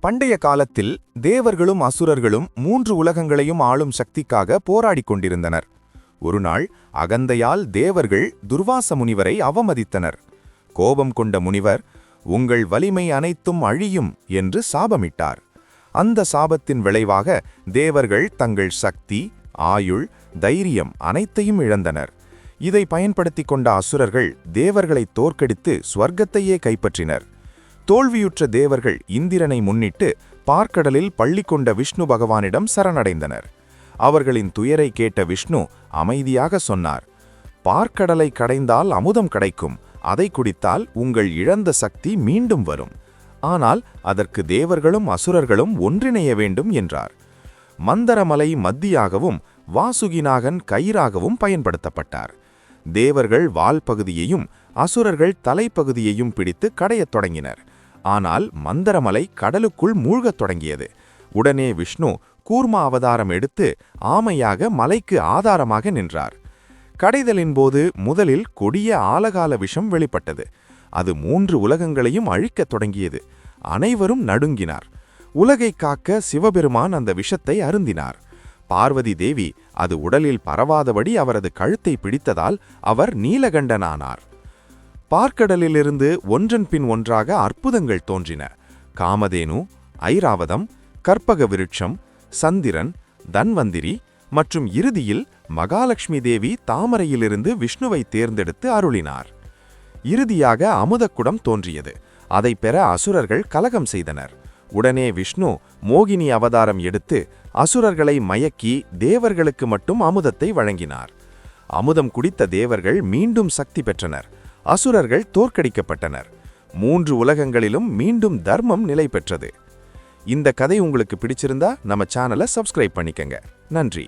பண்டைய காலத்தில் தேவர்களும் அசுரர்களும் 3 உலகங்களையும் ஆளும் சக்திக்காக போராடிக் கொண்டிருந்தனர். ஒருநாள் அகந்தையால் தேவர்கள் துர்வாச முனிவரை அவமதித்தனர். கோபம் கொண்ட முனிவர், உங்கள் வலிமை அனைத்தும் அழியும் என்று சாபமிட்டார். அந்த சாபத்தின் விளைவாக தேவர்கள் தங்கள் சக்தி, ஆயுள், தைரியம் அனைத்தையும் இழந்தனர். இதை பயன்படுத்திக் கொண்ட அசுரர்கள் தேவர்களை தோற்கடித்து ஸ்வர்க்கத்தையே கைப்பற்றினர். தோல்வியுற்ற தேவர்கள் இந்திரனை முன்னிட்டு பார்க்கடலில் பள்ளி கொண்ட விஷ்ணு பகவானிடம் சரணடைந்தனர். அவர்களின் துயரை கேட்ட விஷ்ணு அமைதியாக சொன்னார், பார்க்கடலை கடைந்தால் அமுதம் கிடைக்கும், அதை குடித்தால் உங்கள் இழந்த சக்தி மீண்டும் வரும். ஆனால் அதற்கு தேவர்களும் அசுரர்களும் ஒன்றிணைய வேண்டும் என்றார். மந்தரமலை மத்தியாகவும் வாசுகிநாகன் கயிறாகவும் பயன்படுத்தப்பட்டார். தேவர்கள் வால் பகுதியையும் அசுரர்கள் தலைப்பகுதியையும் பிடித்து கடையத் தொடங்கினர். ஆனால் மந்தரமலை கடலுக்குள் மூழ்கத் தொடங்கியது. உடனே விஷ்ணு கூர்மா அவதாரம் எடுத்து ஆமையாக மலைக்கு ஆதாரமாக நின்றார். கடைதலின் போது முதலில் கொடிய ஆலகால விஷம் வெளிப்பட்டது. அது 3 உலகங்களையும் அழிக்கத் தொடங்கியது. அனைவரும் நடுங்கினார். உலகை காக்க சிவபெருமான் அந்த விஷத்தை அருந்தினார். பார்வதி தேவி அது உடலில் பரவாதபடி அவரது கழுத்தை பிடித்ததால் அவர் நீலகண்டனானார். பார்க்கடலிலிருந்து ஒன்றன் பின் ஒன்றாக அற்புதங்கள் தோன்றின. காமதேனு, ஐராவதம், கற்பக விருட்சம், சந்திரன், தன்வந்திரி மற்றும் இறுதியில் மகாலட்சுமி தேவி தாமரையிலிருந்து விஷ்ணுவை தேர்ந்தெடுத்து அருளினார். இறுதியாக அமுதக்குடம் தோன்றியது. அதை பெற அசுரர்கள் கலகம் செய்தனர். உடனே விஷ்ணு மோகினி அவதாரம் எடுத்து அசுரர்களை மயக்கி தேவர்களுக்கு மட்டும் அமுதத்தை வழங்கினார். அமுதம் குடித்த தேவர்கள் மீண்டும் சக்தி பெற்றனர். அசுரர்கள் தோற்கடிக்கப்பட்டனர். 3 உலகங்களிலும் மீண்டும் தர்மம் நிலை பெற்றது. இந்த கதை உங்களுக்கு பிடிச்சிருந்தா நம்ம சேனலை சப்ஸ்கிரைப் பண்ணிக்கங்க. நன்றி.